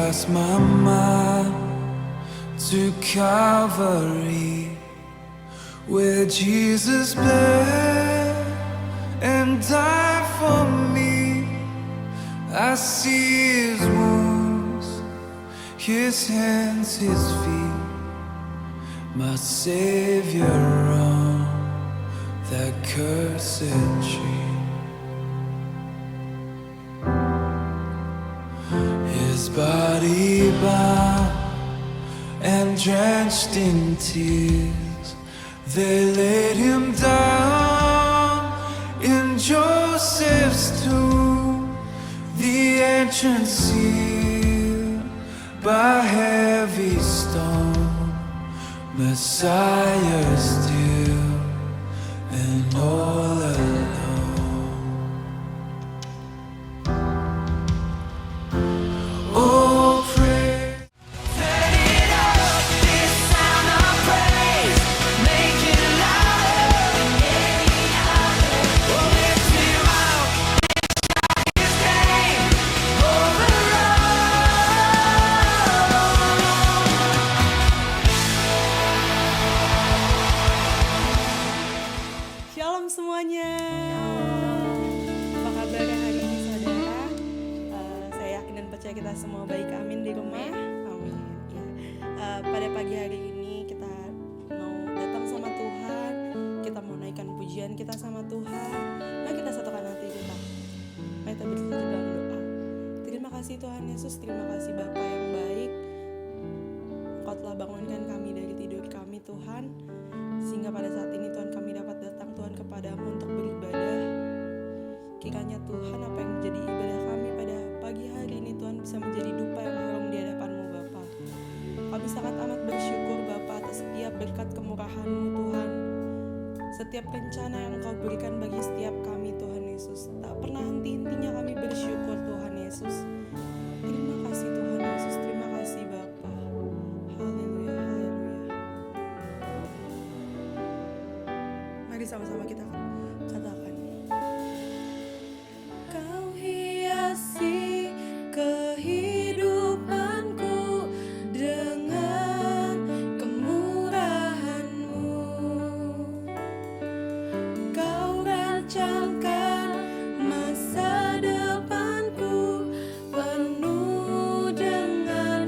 cast my mind to Calvary, where Jesus bled and died for me. I see his wounds, his hands, his feet, my Savior on that cursed tree. His body bound and drenched in tears, they laid him down in Joseph's tomb, the entrance sealed by heavy stone. Messiah still and all alone. Oh, pray. Turn it up, this sound of praise. Make it louder than any other. Oh, lift him up, shout his name over Shalom semuanya. Apa kabar hari ini saudara? Saya yakin dan percaya kita semua baik, amin di rumah. Amin. Ya. Pada pagi hari ini kita mau datang sama Tuhan, kita mau naikkan pujian kita sama Tuhan. Mari kita satukan hati kita. Mari kita bersatu dalam doa. Terima kasih Tuhan Yesus, terima kasih Bapa yang baik. Engkau telah bangunkan kami dari tidur kami Tuhan, sehingga pada saat ini Tuhan kami dapat datang Tuhan kepadamu untuk beribadah. Kiranya Tuhan apa yang menjadi ibadah kami pada pagi hari ini Tuhan bisa menjadi dupa yang harum di hadapan-Mu Bapa. Kami sangat amat bersyukur Bapa atas setiap berkat kemurahan-Mu Tuhan, setiap rencana yang Engkau berikan bagi setiap kami Tuhan Yesus. Tak pernah henti-hentinya kami bersyukur Tuhan Yesus. Terima kasih Tuhan Yesus, terima kasih Bapa. Haleluya, haleluya. Mari sama-sama kita katakan. Kau hiasi kehidupanku dengan kemurahan-Mu. Kau rancangkan masa depanku penuh dengan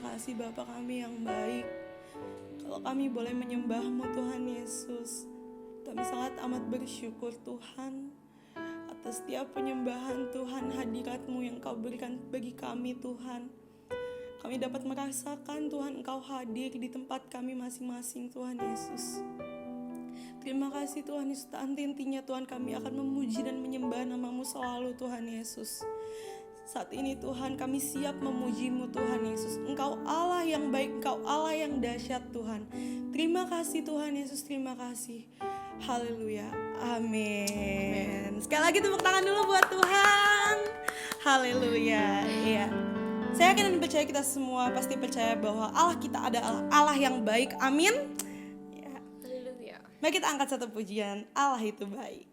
kasih Bapa kami yang baik. Kalau kami boleh menyembah-Mu Tuhan Yesus, kami sangat amat bersyukur Tuhan atas setiap penyembahan Tuhan, hadirat-Mu yang Kau berikan bagi kami Tuhan. Kami dapat merasakan Tuhan Engkau hadir di tempat kami masing-masing Tuhan Yesus. Terima kasih Tuhan Yesus, tak henti-hentinya Tuhan kami akan memuji dan menyembah nama-Mu selalu Tuhan Yesus. Saat ini Tuhan kami siap memuji-Mu Tuhan Yesus. Engkau Allah yang baik, Engkau Allah yang dahsyat Tuhan. Terima kasih Tuhan Yesus, terima kasih. Haleluya, amin. Sekali lagi tepuk tangan dulu buat Tuhan. Haleluya, iya. Saya yakin dan percaya kita semua pasti percaya bahwa Allah kita adalah Allah yang baik, amin. Haleluya. Mari kita angkat satu pujian, Allah itu baik.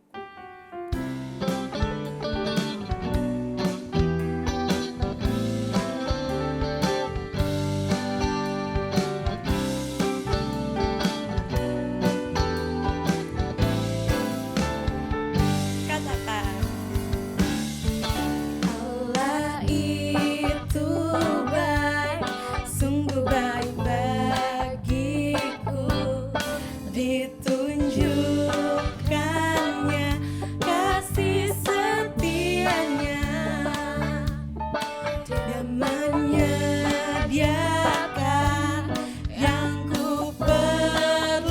Katakan, Allah itu baik, sungguh baik bagiku. Ditunjukkannya kasih setianya, Dia menyediakan yang ku perlukan,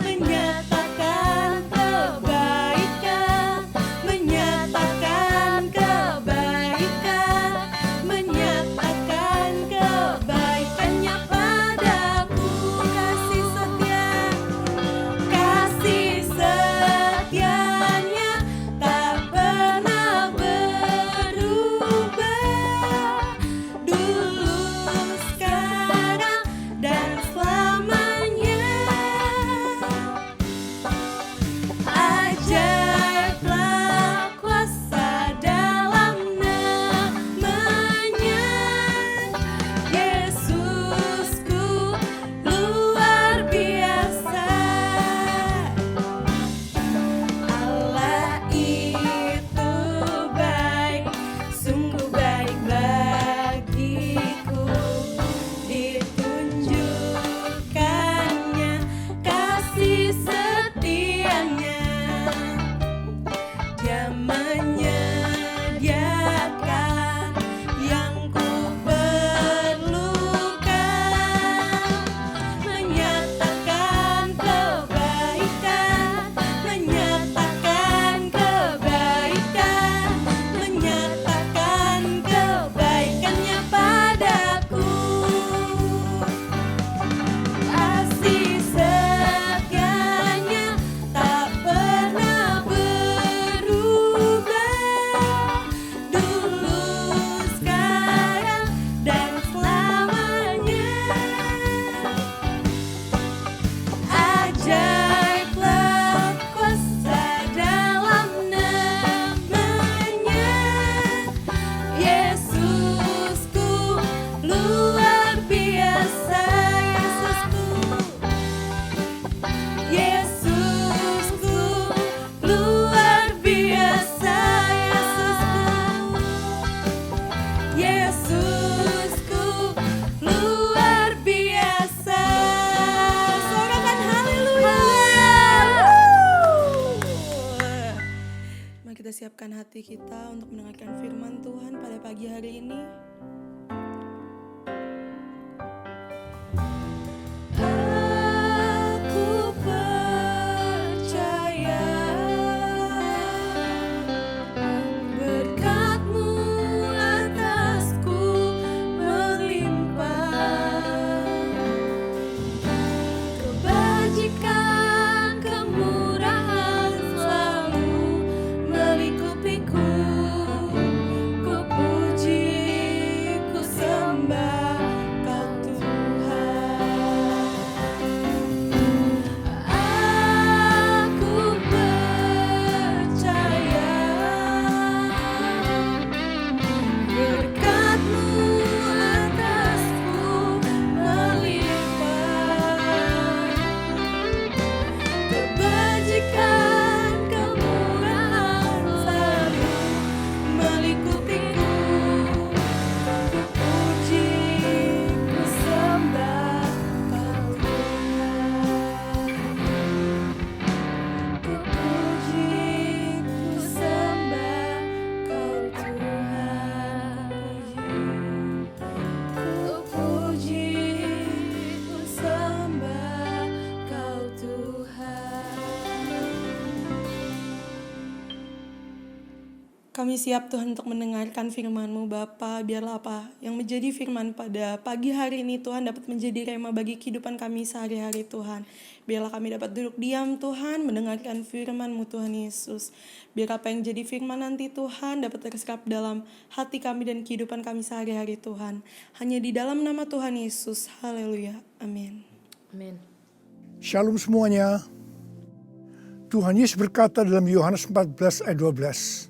menyatakan kebaikan, menyatakan kebaikan, menyatakan kebaikannya padaku. Kasih setianya tak pernah berubah, dulu, sekarang, dan selamanya. Ajaiblah kuasa dalam namanya, Yesusku luar biasa. Allah itu baik, sungguh baik bagiku. Ditunjukkannya kasih setianya, Dia menyediakan yang ku perlukan, menyatakan kebaikan, menyatakan kebaikan, menyatakan kebaikannya padaku. Kasih setianya tak pernah berubah, dulu, sekarang, dan selamanya. Ajaiblah kuasa dalam namanya, Yesusku luar biasa. Yesusku luar biasa. Yesusku luar biasa. Sorakan haleluya. Mari kita siapkan hati kita untuk mendengarkan firman Tuhan pada pagi hari ini. Aku percaya berkat-Mu atasku melimpah, kebajikan, kemurahan selalu melingkupiku. Ku puji Kami siap Tuhan untuk mendengarkan firman-Mu Bapa. Biarlah apa yang menjadi firman pada pagi hari ini Tuhan dapat menjadi rema bagi kehidupan kami sehari-hari Tuhan. Biarlah kami dapat duduk diam Tuhan mendengarkan firman-Mu Tuhan Yesus. Biar apa yang jadi firman nanti Tuhan dapat terserap dalam hati kami dan kehidupan kami sehari-hari Tuhan. Hanya di dalam nama Tuhan Yesus. Haleluya. Amin. Amin. Shalom semuanya. Tuhan Yesus berkata dalam Yohanes 14 ayat 12.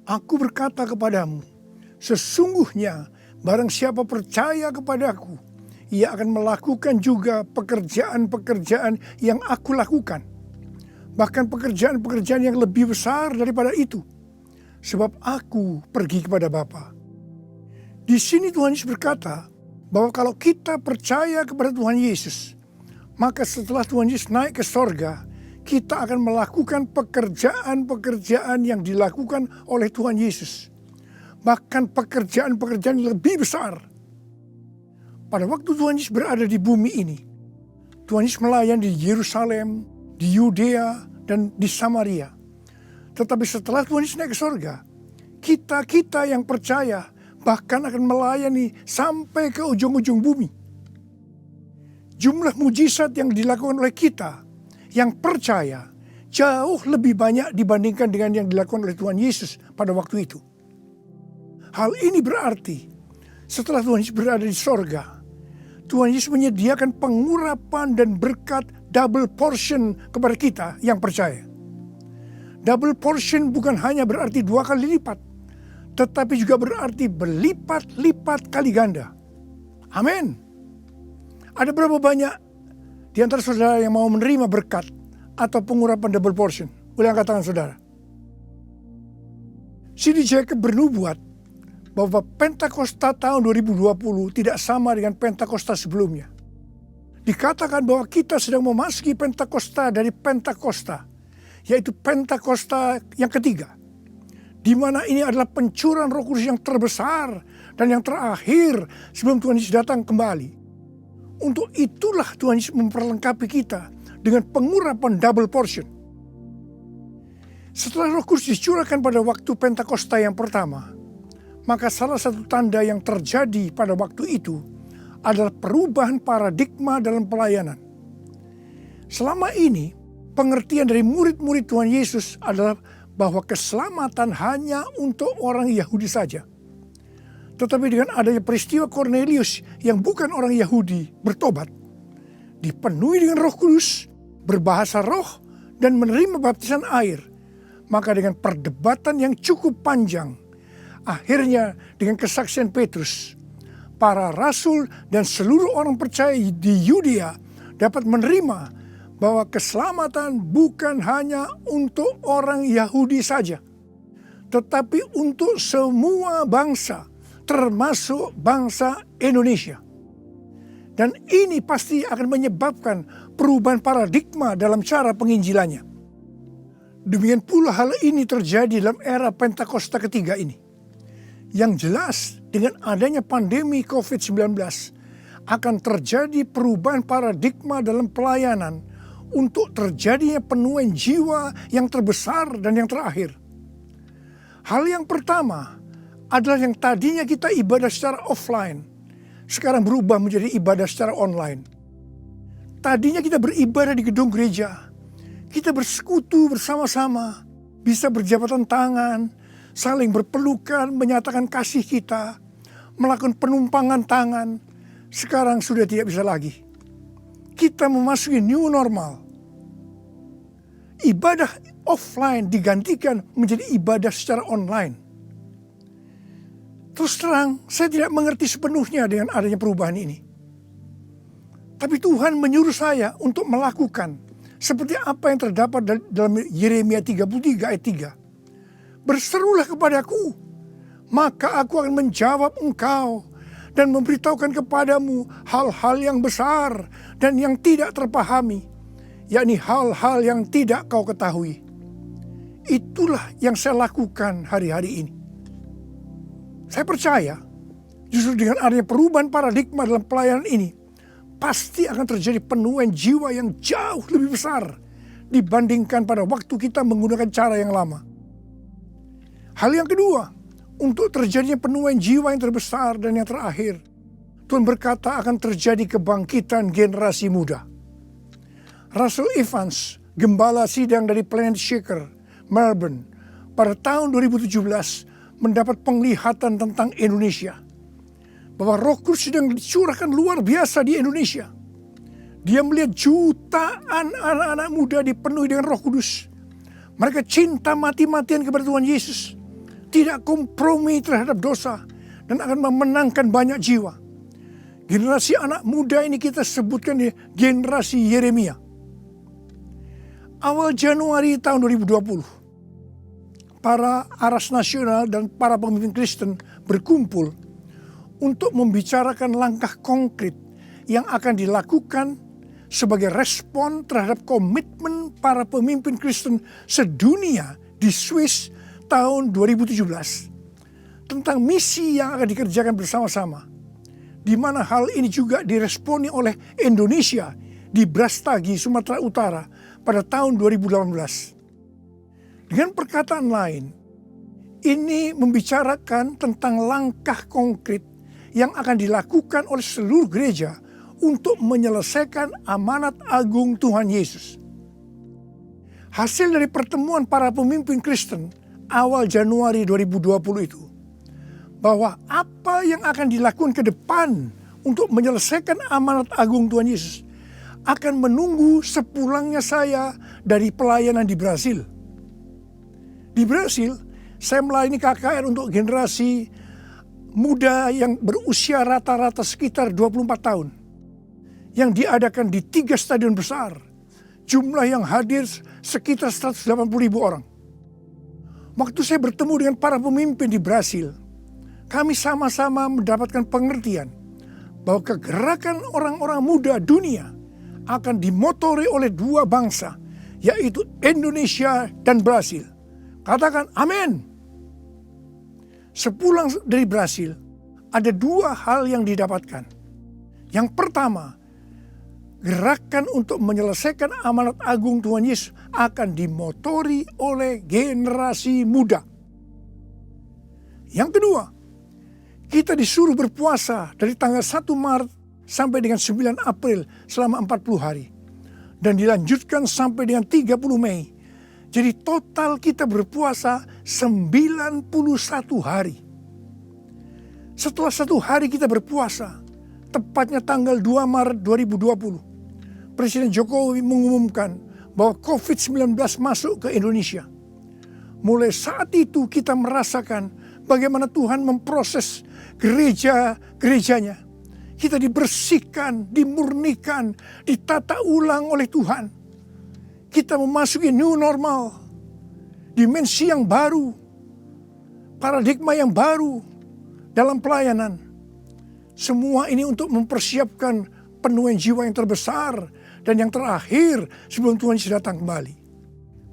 Aku berkata kepadamu, sesungguhnya barang siapa percaya kepadaku, ia akan melakukan juga pekerjaan-pekerjaan yang aku lakukan. Bahkan pekerjaan-pekerjaan yang lebih besar daripada itu. Sebab aku pergi kepada Bapa. Di sini Tuhan Yesus berkata bahwa kalau kita percaya kepada Tuhan Yesus, maka setelah Tuhan Yesus naik ke sorga, kita akan melakukan pekerjaan-pekerjaan yang dilakukan oleh Tuhan Yesus. Bahkan pekerjaan-pekerjaan yang lebih besar. Pada waktu Tuhan Yesus berada di bumi ini, Tuhan Yesus melayani di Yerusalem, di Yudea, dan di Samaria. Tetapi setelah Tuhan Yesus naik ke sorga, kita yang percaya bahkan akan melayani sampai ke ujung-ujung bumi. Jumlah mujizat yang dilakukan oleh kita yang percaya jauh lebih banyak dibandingkan dengan yang dilakukan oleh Tuhan Yesus pada waktu itu. Hal ini berarti setelah Tuhan Yesus berada di sorga, Tuhan Yesus menyediakan pengurapan dan berkat double portion kepada kita yang percaya. Double portion bukan hanya berarti 2 kali lipat, tetapi juga berarti berlipat-lipat kali ganda. Amin. Ada berapa banyak di antara saudara yang mau menerima berkat atau pengurapan double portion? Boleh angkat tangan saudara. C.D. Jacob bernubuat bahwa Pentakosta tahun 2020 tidak sama dengan Pentakosta sebelumnya. Dikatakan bahwa kita sedang memasuki Pentakosta dari Pentakosta, yaitu Pentakosta yang ketiga, di mana ini adalah pencurahan Roh Kudus yang terbesar dan yang terakhir sebelum Tuhan Yesus datang kembali. Untuk itulah Tuhan Yesus memperlengkapi kita dengan pengurapan double portion. Setelah Roh Kudus dicurahkan pada waktu Pentakosta yang pertama, maka salah satu tanda yang terjadi pada waktu itu adalah perubahan paradigma dalam pelayanan. Selama ini, pengertian dari murid-murid Tuhan Yesus adalah bahwa keselamatan hanya untuk orang Yahudi saja. Tetapi dengan adanya peristiwa Cornelius yang bukan orang Yahudi bertobat, dipenuhi dengan Roh Kudus, berbahasa roh, dan menerima baptisan air, maka dengan perdebatan yang cukup panjang, akhirnya dengan kesaksian Petrus, para rasul dan seluruh orang percaya di Yudea dapat menerima bahwa keselamatan bukan hanya untuk orang Yahudi saja, tetapi untuk semua bangsa, termasuk bangsa Indonesia. Dan ini pasti akan menyebabkan perubahan paradigma dalam cara penginjilannya. Demikian pula hal ini terjadi dalam era Pentakosta ketiga ini. Yang jelas dengan adanya pandemi COVID-19 akan terjadi perubahan paradigma dalam pelayanan untuk terjadinya penuaian jiwa yang terbesar dan yang terakhir. Hal yang pertama adalah yang tadinya kita ibadah secara offline, sekarang berubah menjadi ibadah secara online. Tadinya kita beribadah di gedung gereja, kita bersekutu bersama-sama, bisa berjabatan tangan, saling berpelukan, menyatakan kasih kita, melakukan penumpangan tangan. Sekarang sudah tidak bisa lagi. Kita memasuki new normal. Ibadah offline digantikan menjadi ibadah secara online. Terus terang, saya tidak mengerti sepenuhnya dengan adanya perubahan ini. Tapi Tuhan menyuruh saya untuk melakukan seperti apa yang terdapat dalam Yeremia 33 ayat 3. Berserulah kepadaku, maka aku akan menjawab engkau dan memberitahukan kepadamu hal-hal yang besar dan yang tidak terpahami, yakni hal-hal yang tidak kau ketahui. Itulah yang saya lakukan hari-hari ini. Saya percaya justru dengan adanya perubahan paradigma dalam pelayanan ini, pasti akan terjadi penuaian jiwa yang jauh lebih besar dibandingkan pada waktu kita menggunakan cara yang lama. Hal yang kedua, untuk terjadinya penuaian jiwa yang terbesar dan yang terakhir, Tuhan berkata akan terjadi kebangkitan generasi muda. Russell Evans, gembala sidang dari Planet Shaker, Melbourne, pada tahun 2017 mendapat penglihatan tentang Indonesia. Bahwa Roh Kudus sedang dicurahkan luar biasa di Indonesia. Dia melihat jutaan anak-anak muda dipenuhi dengan Roh Kudus. Mereka cinta mati-matian kepada Tuhan Yesus. Tidak kompromi terhadap dosa. Dan akan memenangkan banyak jiwa. Generasi anak muda ini kita sebutkan di generasi Yeremia. Awal Januari tahun 2020. Para aras nasional dan para pemimpin Kristen berkumpul untuk membicarakan langkah konkret yang akan dilakukan sebagai respon terhadap komitmen para pemimpin Kristen sedunia di Swiss tahun 2017 tentang misi yang akan dikerjakan bersama-sama, di mana hal ini juga diresponi oleh Indonesia di Brastagi, Sumatera Utara pada tahun 2018. Dengan perkataan lain, ini membicarakan tentang langkah konkret yang akan dilakukan oleh seluruh gereja untuk menyelesaikan amanat agung Tuhan Yesus. Hasil dari pertemuan para pemimpin Kristen awal Januari 2020 itu, bahwa apa yang akan dilakukan ke depan untuk menyelesaikan amanat agung Tuhan Yesus akan menunggu sepulangnya saya dari pelayanan di Brasil. Di Brasil, saya melayani KKR untuk generasi muda yang berusia rata-rata sekitar 24 tahun. Yang diadakan di 3 stadion besar. Jumlah yang hadir sekitar 180.000 orang. Waktu saya bertemu dengan para pemimpin di Brasil, kami sama-sama mendapatkan pengertian bahwa kegerakan orang-orang muda dunia akan dimotori oleh 2 bangsa, yaitu Indonesia dan Brasil. Katakan amin. Sepulang dari Brasil, ada 2 hal yang didapatkan. Yang pertama, gerakan untuk menyelesaikan amanat agung Tuhan Yesus akan dimotori oleh generasi muda. Yang kedua, kita disuruh berpuasa dari tanggal 1 Maret sampai dengan 9 April selama 40 hari. Dan dilanjutkan sampai dengan 30 Mei. Jadi total kita berpuasa 91 hari. Setelah 1 hari kita berpuasa, tepatnya tanggal 2 Maret 2020, Presiden Jokowi mengumumkan bahwa COVID-19 masuk ke Indonesia. Mulai saat itu kita merasakan bagaimana Tuhan memproses gerejanya. Kita dibersihkan, dimurnikan, ditata ulang oleh Tuhan. Kita memasuki new normal, dimensi yang baru, paradigma yang baru dalam pelayanan. Semua ini untuk mempersiapkan penuaian jiwa yang terbesar dan yang terakhir sebelum Tuhan Yesus datang kembali.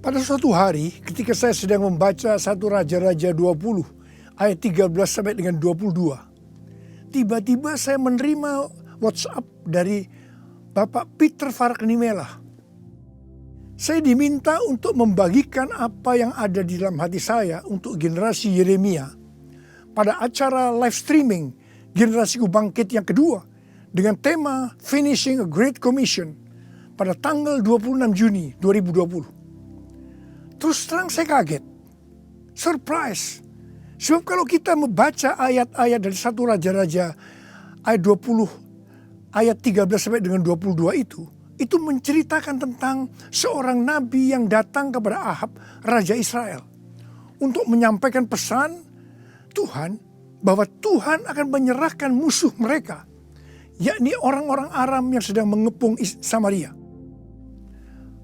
Pada suatu hari ketika saya sedang membaca 1 Raja-Raja 20 ayat 13 sampai dengan 22. Tiba-tiba saya menerima WhatsApp dari Bapak Peter Faraknimela. Saya diminta untuk membagikan apa yang ada di dalam hati saya untuk generasi Yeremia pada acara live streaming Generasiku Bangkit yang kedua dengan tema Finishing a Great Commission pada tanggal 26 Juni 2020. Terus terang saya kaget, surprise. Sebab kalau kita membaca ayat-ayat dari 1 Raja-Raja ayat 20 ayat 13 sampai dengan 22 itu menceritakan tentang seorang nabi yang datang kepada Ahab, Raja Israel, untuk menyampaikan pesan Tuhan bahwa Tuhan akan menyerahkan musuh mereka, yakni orang-orang Aram yang sedang mengepung Samaria.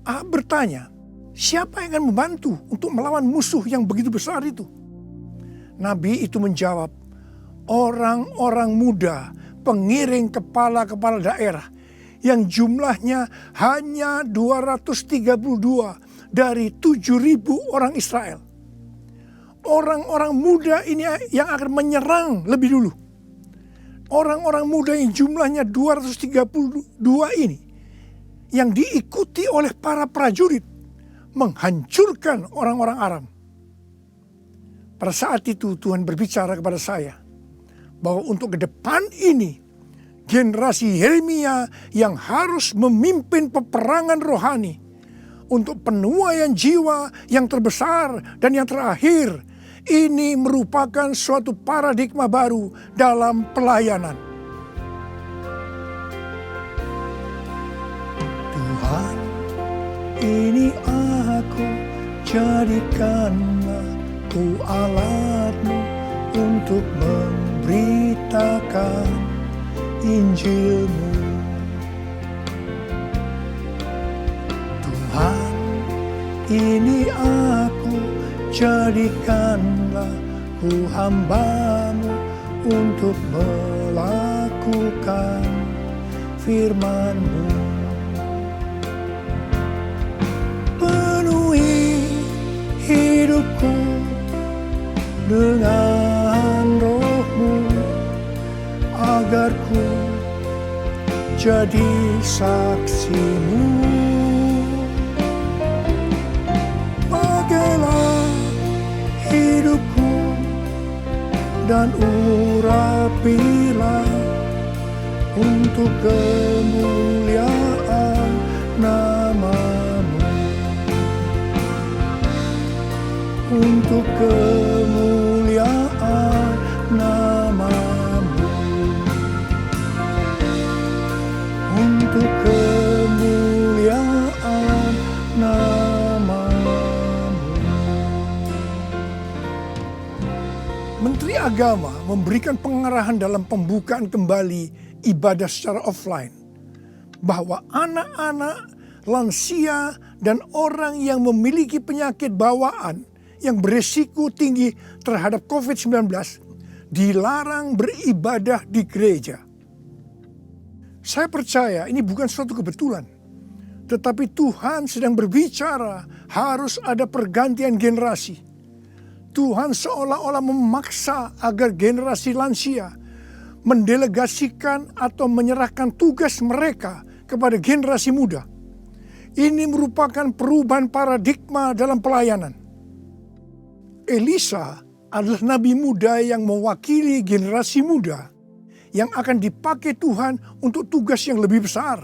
Ahab bertanya, siapa yang akan membantu untuk melawan musuh yang begitu besar itu? Nabi itu menjawab, orang-orang muda, pengiring kepala-kepala daerah yang jumlahnya hanya 232 dari 7.000 orang Israel. Orang-orang muda ini yang akan menyerang lebih dulu. Orang-orang muda yang jumlahnya 232 ini yang diikuti oleh para prajurit menghancurkan orang-orang Aram. Pada saat itu Tuhan berbicara kepada saya bahwa untuk ke depan ini generasi Yeremia yang harus memimpin peperangan rohani untuk penuaian jiwa yang terbesar dan yang terakhir. Ini merupakan suatu paradigma baru dalam pelayanan. Tuhan, ini aku, jadikanlah ku alatmu untuk memberitakan Injilmu. Tuhan, ini aku, jadikanlah ku hamba-Mu untuk melakukan firman-Mu. Penuhi hidupku dengan Roh-Mu, agar ku jadi saksi-Mu. Pakailah hidupku dan urapilah untuk kemuliaan nama-Mu, untuk kemuliaan nama-Mu, untuk kemuliaan nama-Mu. Menteri Agama memberikan pengarahan dalam pembukaan kembali ibadah secara offline bahwa anak-anak, lansia, dan orang yang memiliki penyakit bawaan yang berisiko tinggi terhadap COVID-19 dilarang beribadah di gereja. Saya percaya ini bukan suatu kebetulan, tetapi Tuhan sedang berbicara harus ada pergantian generasi. Tuhan seolah-olah memaksa agar generasi lansia mendelegasikan atau menyerahkan tugas mereka kepada generasi muda. Ini merupakan perubahan paradigma dalam pelayanan. Elisa adalah nabi muda yang mewakili generasi muda yang akan dipakai Tuhan untuk tugas yang lebih besar.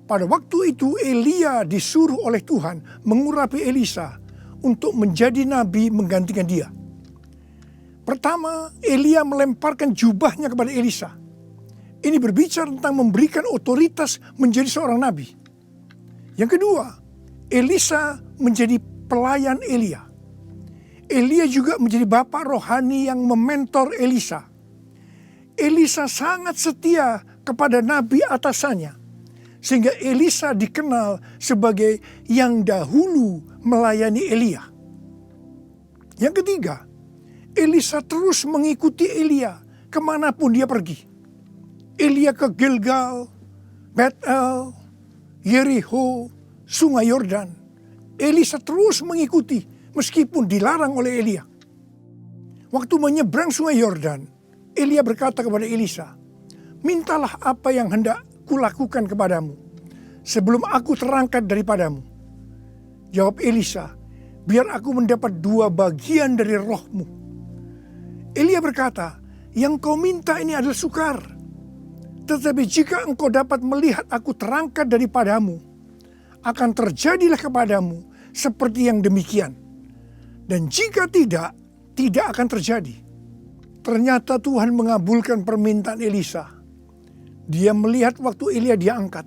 Pada waktu itu Elia disuruh oleh Tuhan mengurapi Elisa untuk menjadi nabi menggantikan dia. Pertama, Elia melemparkan jubahnya kepada Elisa. Ini berbicara tentang memberikan otoritas menjadi seorang nabi. Yang kedua, Elisa menjadi pelayan Elia. Elia juga menjadi bapak rohani yang mementor Elisa. Elisa sangat setia kepada nabi atasannya, sehingga Elisa dikenal sebagai yang dahulu melayani Elia. Yang ketiga, Elisa terus mengikuti Elia kemanapun dia pergi. Elia ke Gilgal, Bethel, Yericho, Sungai Yordan. Elisa terus mengikuti meskipun dilarang oleh Elia. Waktu menyeberang Sungai Yordan, Elia berkata kepada Elisa, "Mintalah apa yang hendak kulakukan kepadamu sebelum aku terangkat daripadamu." Jawab Elisa, "Biar aku mendapat 2 bagian dari rohmu." Elia berkata, "Yang kau minta ini adalah sukar. Tetapi jika engkau dapat melihat aku terangkat daripadamu, akan terjadilah kepadamu seperti yang demikian. Dan jika tidak, tidak akan terjadi." Ternyata Tuhan mengabulkan permintaan Elisa. Dia melihat waktu Elia diangkat.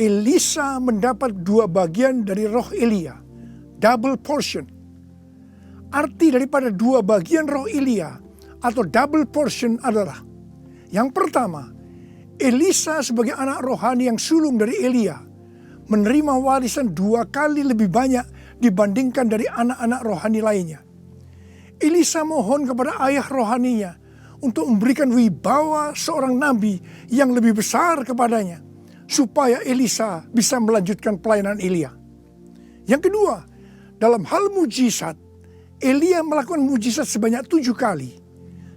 Elisa mendapat 2 bagian dari roh Elia. Double portion. Arti daripada 2 bagian roh Elia atau double portion adalah, yang pertama, Elisa sebagai anak rohani yang sulung dari Elia menerima warisan 2 kali lebih banyak dibandingkan dari anak-anak rohani lainnya. Elisa mohon kepada ayah rohaninya untuk memberikan wibawa seorang nabi yang lebih besar kepadanya, supaya Elisa bisa melanjutkan pelayanan Elia. Yang kedua, dalam hal mujizat, Elia melakukan mujizat sebanyak 7 kali,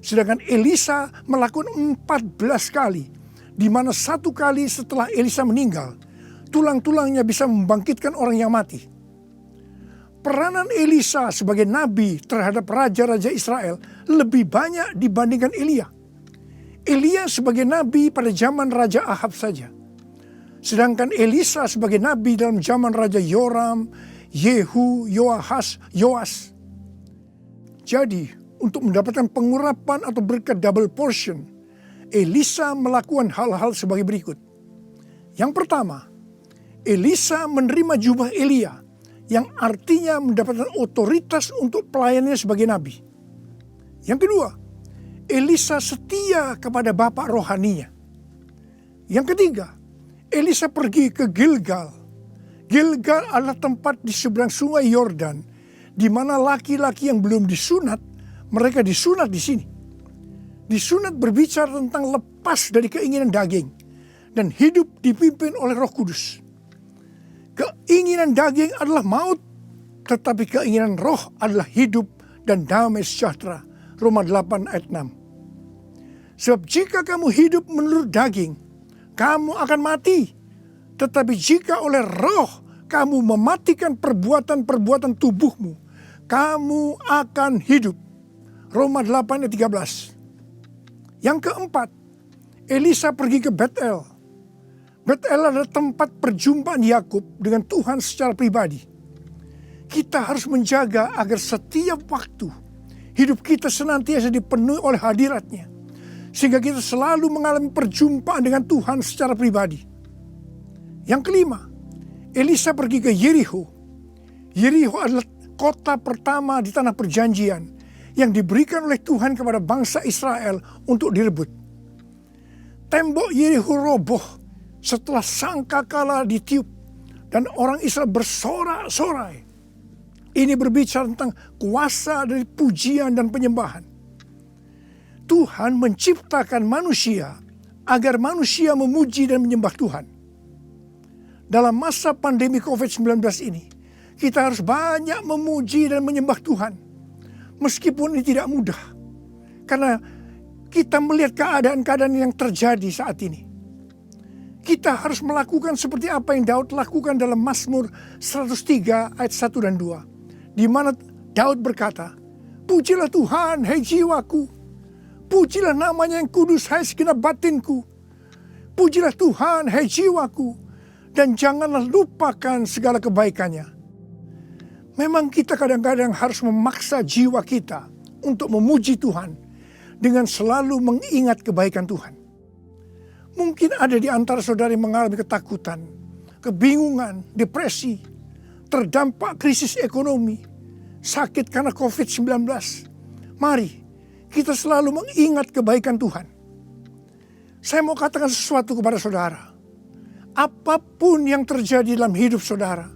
sedangkan Elisa melakukan 14 kali, di mana 1 kali setelah Elisa meninggal, tulang-tulangnya bisa membangkitkan orang yang mati. peranan Elisa sebagai nabi terhadap raja-raja Israel lebih banyak dibandingkan Elia. Elia sebagai nabi pada zaman Raja Ahab saja. Sedangkan Elisa sebagai nabi dalam zaman Raja Yoram, Yehu, Yoahas, Yoas. Jadi, untuk mendapatkan pengurapan atau berkat double portion, Elisa melakukan hal-hal sebagai berikut. Yang pertama, Elisa menerima jubah Elia, yang artinya mendapatkan otoritas untuk pelayanannya sebagai nabi. Yang kedua, Elisa setia kepada bapak rohaninya. Yang ketiga, Elisa pergi ke Gilgal. Gilgal adalah tempat di seberang sungai Yordan, di mana laki-laki yang belum disunat, mereka disunat di sini. Disunat berbicara tentang lepas dari keinginan daging dan hidup dipimpin oleh Roh Kudus. Keinginan daging adalah maut, tetapi keinginan roh adalah hidup dan damai sejahtera. Roma 8 ayat 6. Sebab jika kamu hidup menurut daging, kamu akan mati. Tetapi jika oleh roh kamu mematikan perbuatan-perbuatan tubuhmu, kamu akan hidup. Roma 8 ayat 13. Yang keempat, Elisa pergi ke Betel. Betel adalah tempat perjumpaan Yakub dengan Tuhan secara pribadi. Kita harus menjaga agar setiap waktu hidup kita senantiasa dipenuhi oleh hadirat-Nya, sehingga kita selalu mengalami perjumpaan dengan Tuhan secara pribadi. Yang kelima, Elisa pergi ke Yeriho. Yeriho adalah kota pertama di tanah perjanjian yang diberikan oleh Tuhan kepada bangsa Israel untuk direbut. Tembok Yeriho roboh setelah sangkakala ditiup dan orang Israel bersorak-sorai. Ini berbicara tentang kuasa dari pujian dan penyembahan. Tuhan menciptakan manusia agar manusia memuji dan menyembah Tuhan. Dalam masa pandemi COVID-19 ini, kita harus banyak memuji dan menyembah Tuhan. Meskipun ini tidak mudah, karena kita melihat keadaan-keadaan yang terjadi saat ini. Kita harus melakukan seperti apa yang Daud lakukan dalam Mazmur 103 ayat 1 dan 2. Di mana Daud berkata, "Pujilah Tuhan, hai jiwaku. Pujilah namanya yang kudus, hai segenap batinku. Pujilah Tuhan, hai jiwaku. Dan janganlah lupakan segala kebaikannya." Memang kita kadang-kadang harus memaksa jiwa kita untuk memuji Tuhan dengan selalu mengingat kebaikan Tuhan. Mungkin ada di antara saudara yang mengalami ketakutan, kebingungan, depresi, terdampak krisis ekonomi, sakit karena COVID-19. Mari kita selalu mengingat kebaikan Tuhan. Saya mau katakan sesuatu kepada saudara. Apapun yang terjadi dalam hidup saudara,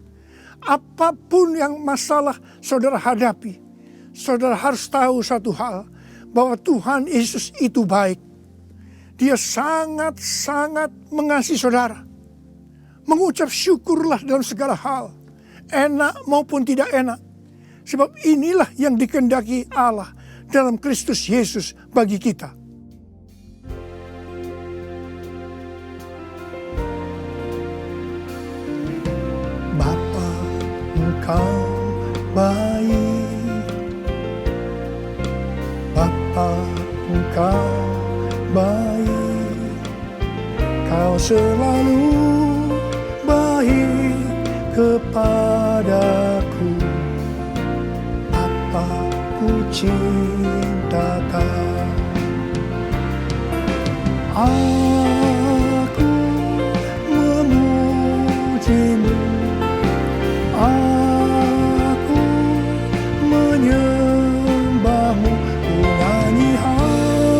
apapun yang masalah saudara hadapi, saudara harus tahu satu hal, bahwa Tuhan Yesus itu baik. Dia sangat-sangat mengasihi saudara. Mengucap syukurlah dalam segala hal, enak maupun tidak enak. Sebab inilah yang dikehendaki Allah dalam Kristus Yesus bagi kita. Bapa, Engkau baik. Bapa, Engkau baik. Kau selalu baik kepadaku. Apa ku cinta Kau. Aku memujimu. Aku menyembahmu. Ku nyanyi haleluya.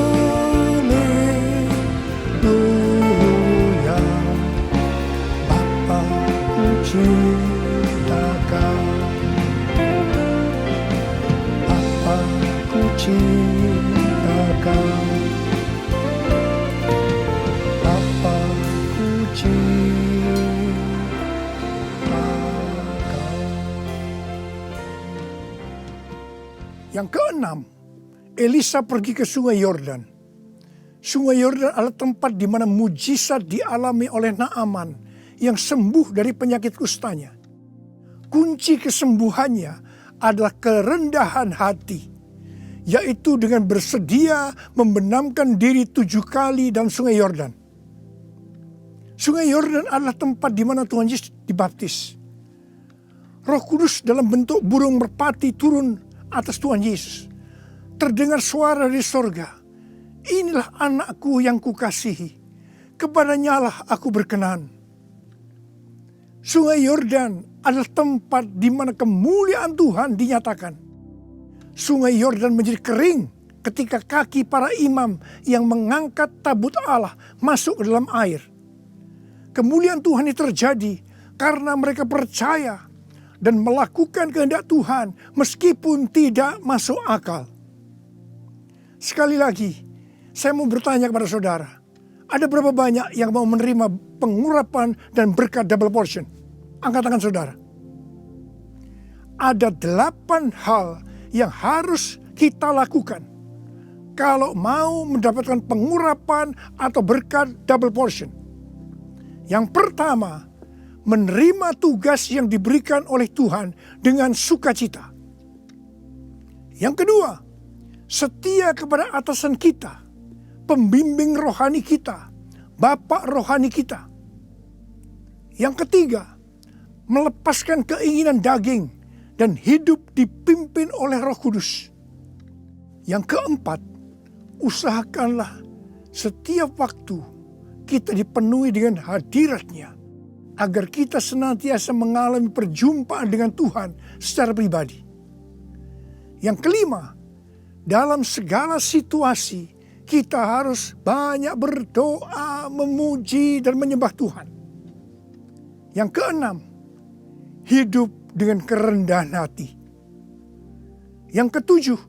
Bapa ku cinta Kau. Bapa ku cinta Kau. Bapa ku cinta Kau. Yang keenam, Elisa pergi ke sungai Yordan. Sungai Yordan adalah tempat di mana mujizat dialami oleh Naaman yang sembuh dari penyakit kustanya. kunci kesembuhannya adalah kerendahan hati, yaitu dengan bersedia membenamkan diri 7 kali dalam sungai Yordan. Sungai Yordan adalah tempat di mana Tuhan Yesus dibaptis. Roh Kudus dalam bentuk burung merpati turun atas Tuhan Yesus. Terdengar suara dari sorga, "Inilah anakku yang kukasihi, kepadanya lah aku berkenan." Sungai Yordan adalah tempat di mana kemuliaan Tuhan dinyatakan. Sungai Yordan menjadi kering ketika kaki para imam yang mengangkat tabut Allah masuk ke dalam air. Kemuliaan Tuhan ini terjadi karena mereka percaya dan melakukan kehendak Tuhan meskipun tidak masuk akal. Sekali lagi, saya mau bertanya kepada saudara, ada berapa banyak yang mau menerima pengurapan dan berkat double portion? Angkat tangan saudara. Ada 8 hal yang harus kita lakukan kalau mau mendapatkan pengurapan atau berkat double portion. Yang pertama, menerima tugas yang diberikan oleh Tuhan dengan sukacita. Yang kedua, setia kepada atasan kita, pembimbing rohani kita, bapak rohani kita. Yang ketiga, melepaskan keinginan daging dan hidup dipimpin oleh Roh Kudus. Yang keempat, usahakanlah setiap waktu kita dipenuhi dengan hadirat-Nya, agar kita senantiasa mengalami perjumpaan dengan Tuhan secara pribadi. Yang kelima, dalam segala situasi kita harus banyak berdoa, memuji dan menyembah Tuhan. Yang keenam, hidup dengan kerendahan hati. Yang ketujuh,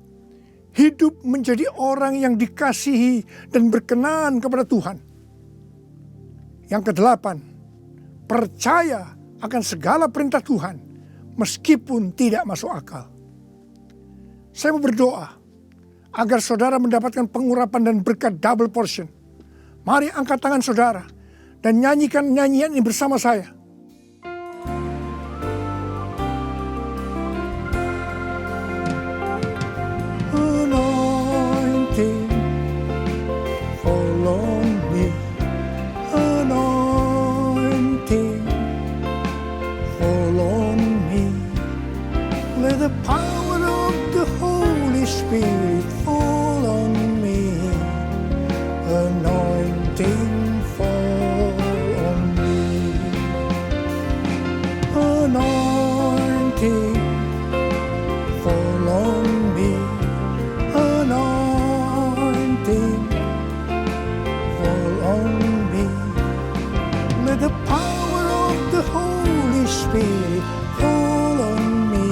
hidup menjadi orang yang dikasihi dan berkenan kepada Tuhan. Yang kedelapan, percaya akan segala perintah Tuhan meskipun tidak masuk akal. Saya mau berdoa agar saudara mendapatkan pengurapan dan berkat double portion. Mari angkat tangan saudara dan nyanyikan nyanyian ini bersama saya. Anointing, follow me. Anointing, follow me. Let the power of the Holy Spirit fall on me. Anointing, fall on me. Anointing, fall on me. Anointing, fall on me. Let the power of the Holy Spirit fall on me.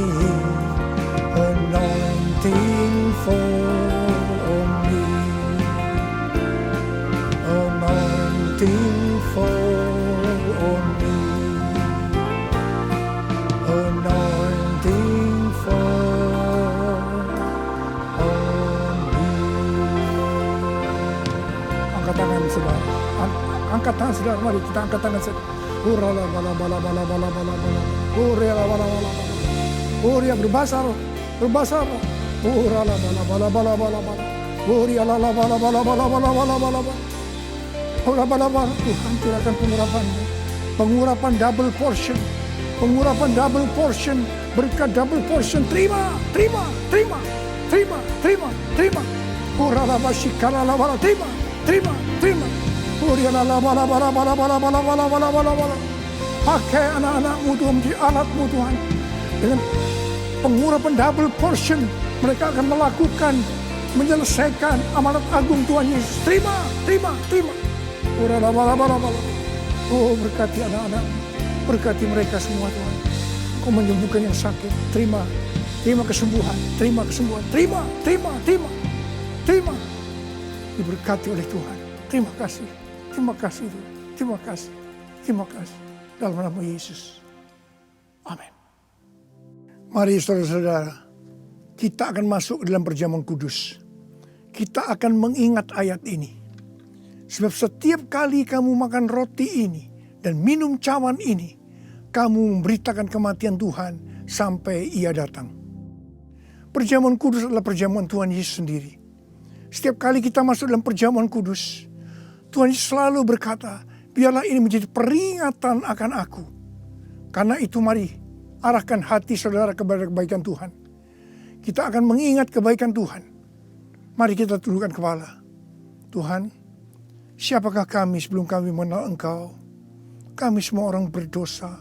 Anointing, fall on me. Anointing, fall on me. Anointing, fall on me. Angkat tangan saudara. Angkat tangan saudara. Mari kita angkat tangan saudara. Urala bala bala bala bala bala bala. Urala bala bala bala. Uria berbahasa roh. Berbahasa roh. Urala bala bala bala bala bala. Uria la la bala bala bala bala bala bala bala. Ura bala bala. Tuhan curahkan pengurapan-Mu. Pengurapan double portion. Pengurapan double portion. Berkat double portion. Terima, terima, terima, terima, terima, terima. Urala basikala la bala. Terima, terima, terima. Uria la la bala bala bala bala bala bala bala bala bala. Pakai anak-anak-Mu Tuhan menjadi alat-Mu Tuhan. Dengan pengurapan double portion, mereka akan melakukan, menyelesaikan amanat agung Tuhan Yesus. Terima, terima, terima. Urala bala bala bala. Oh, berkati anak-anak, berkati mereka semua Tuhan. Kau menyembuhkan yang sakit. Terima, terima kesembuhan, terima kesembuhan, terima, terima, terima, terima. Diberkati oleh Tuhan. Terima kasih, terima kasih Tuhan. Terima kasih, terima kasih. Dalam nama Yesus. Amin. Mari saudara-saudara, kita akan masuk ke dalam perjamuan kudus. Kita akan mengingat ayat ini. Sebab setiap kali kamu makan roti ini dan minum cawan ini, kamu memberitakan kematian Tuhan sampai Ia datang. Perjamuan kudus adalah perjamuan Tuhan Yesus sendiri. Setiap kali kita masuk dalam perjamuan kudus, Tuhan Yesus selalu berkata, biarlah ini menjadi peringatan akan aku. Karena itu mari arahkan hati saudara kepada kebaikan Tuhan. Kita akan mengingat kebaikan Tuhan. Mari kita tundukkan kepala. Tuhan, siapakah kami sebelum kami mengenal Engkau? Kami semua orang berdosa.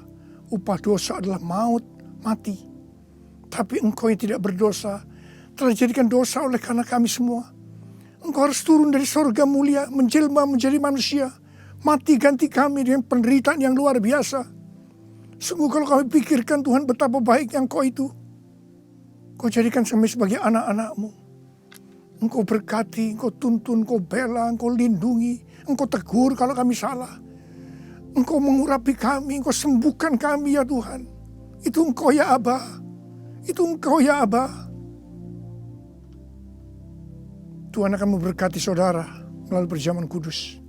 Upah dosa adalah maut, mati. Tapi Engkau yang tidak berdosa telah dijadikan dosa oleh karena kami semua. Engkau harus turun dari sorga mulia, menjelma menjadi manusia. Mati ganti kami dengan penderitaan yang luar biasa. Sungguh kalau kami pikirkan Tuhan betapa baiknya Engkau itu. Kau jadikan kami sebagai anak-anak-Mu. Engkau berkati, Engkau tuntun, Engkau bela, Engkau lindungi. Engkau tegur kalau kami salah. Engkau mengurapi kami, Engkau sembuhkan kami ya Tuhan. Itu Engkau ya Aba. Itu Engkau ya Aba. Tuhan akan memberkati saudara melalui perjamuan kudus.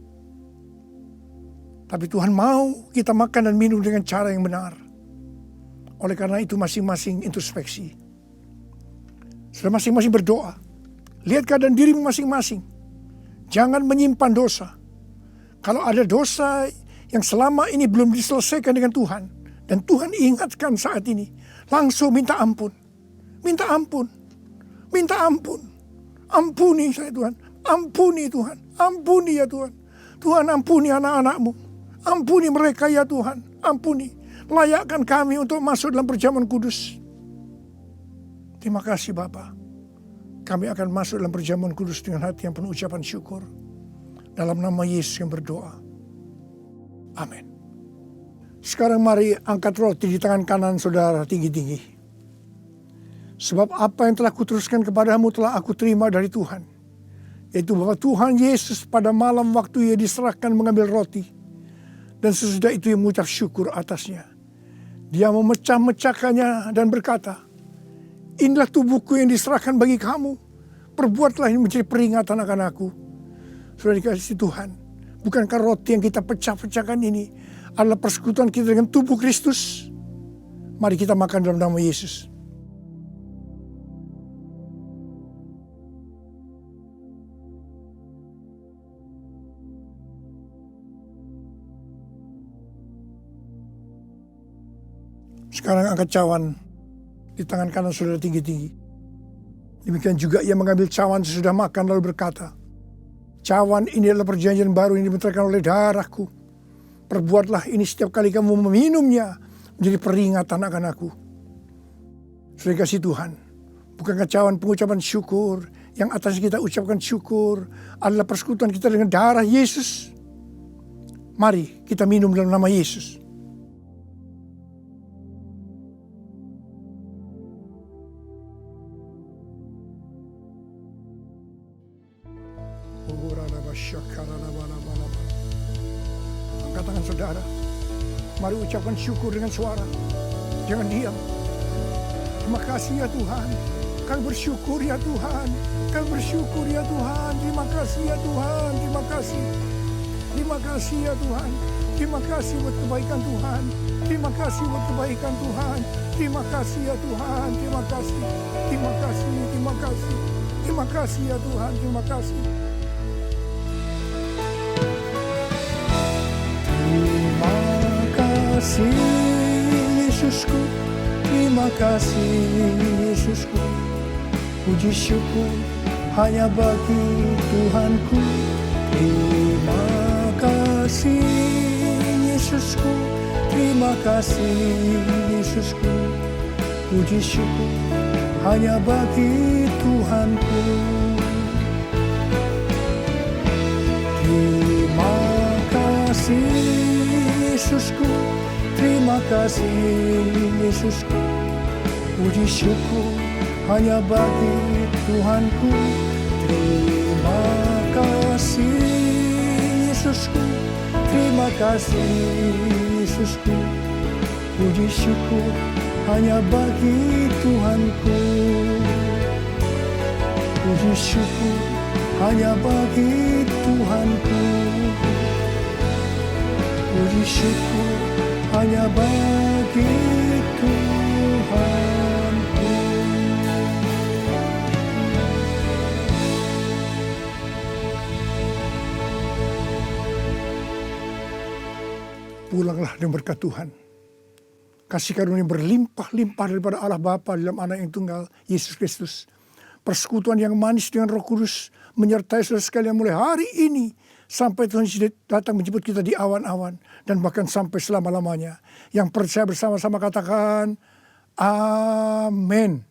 Tapi Tuhan mau kita makan dan minum dengan cara yang benar. Oleh karena itu masing-masing introspeksi. Sudah masing-masing berdoa. Lihat keadaan dirimu masing-masing. Jangan menyimpan dosa. Kalau ada dosa yang selama ini belum diselesaikan dengan Tuhan. Dan Tuhan ingatkan saat ini. Langsung minta ampun. Minta ampun. Minta ampun. Ampuni saya Tuhan. Ampuni Tuhan. Ampuni ya Tuhan. Tuhan ampuni anak-anak-Mu. Ampuni mereka ya Tuhan. Ampuni. Layakkan kami untuk masuk dalam perjamuan kudus. Terima kasih Bapa. Kami akan masuk dalam perjamuan kudus dengan hati yang penuh ucapan syukur. Dalam nama Yesus yang berdoa. Amin. Sekarang mari angkat roti di tangan kanan saudara tinggi-tinggi. Sebab apa yang telah kuteruskan kepadamu telah aku terima dari Tuhan. Yaitu bahwa Tuhan Yesus pada malam waktu Ia diserahkan mengambil roti. Dan sesudah itu Ia mengucap syukur atasnya. Dia memecah-mecahkannya dan berkata, inilah tubuhku yang diserahkan bagi kamu. Perbuatlah ini menjadi peringatan akan aku. Sudah dikasih Tuhan. Bukankah roti yang kita pecah-pecahkan ini adalah persekutuan kita dengan tubuh Kristus? Mari kita makan dalam nama Yesus. Sekarang angkat cawan di tangan kanan saudara tinggi-tinggi. Demikian juga Ia mengambil cawan sesudah makan lalu berkata, cawan ini adalah perjanjian baru yang dibenarkan oleh darahku. Perbuatlah ini setiap kali kamu meminumnya menjadi peringatan akan aku. Sudah kasih Tuhan, bukankah cawan pengucapan syukur yang atas kita ucapkan syukur adalah persekutuan kita dengan darah Yesus? Mari kita minum dalam nama Yesus. Angkat tangan saudara. Mari ucapkan syukur dengan suara. Jangan diam. Terima kasih ya Tuhan. Kami bersyukur ya Tuhan. Kami bersyukur ya Tuhan. Terima kasih ya Tuhan. Terima kasih. Terima kasih ya Tuhan. Terima kasih buat kebaikan Tuhan. Terima kasih buat kebaikan Tuhan. Terima kasih ya Tuhan. Terima kasih. Terima kasih. Terima kasih. Terima kasih ya Tuhan. Terima kasih. Terima kasih Yesusku, terima kasih Yesusku. Puji syukur hanya bagi Tuhanku. Terima kasih Yesusku, terima kasih Yesusku. Puji syukur hanya bagi Tuhanku. Terima kasih Yesusku, terima kasih Yesusku. Puji syukur hanya bagi Tuhanku. Terima kasih Yesusku, terima kasih Yesusku. Puji syukur hanya bagi Tuhanku. Puji syukur hanya bagi Tuhanku. Puji syukur hanya bagi Tuhanku. Pulanglah dengan berkat Tuhan. Kasih karunia berlimpah-limpah daripada Allah Bapa dalam Anak yang tunggal, Yesus Kristus. Persekutuan yang manis dengan Roh Kudus menyertai saudara sekalian mulai hari ini sampai Tuhan Yesus datang menjemput kita di awan-awan dan bahkan sampai selama-lamanya. Yang percaya bersama-sama katakan, amin.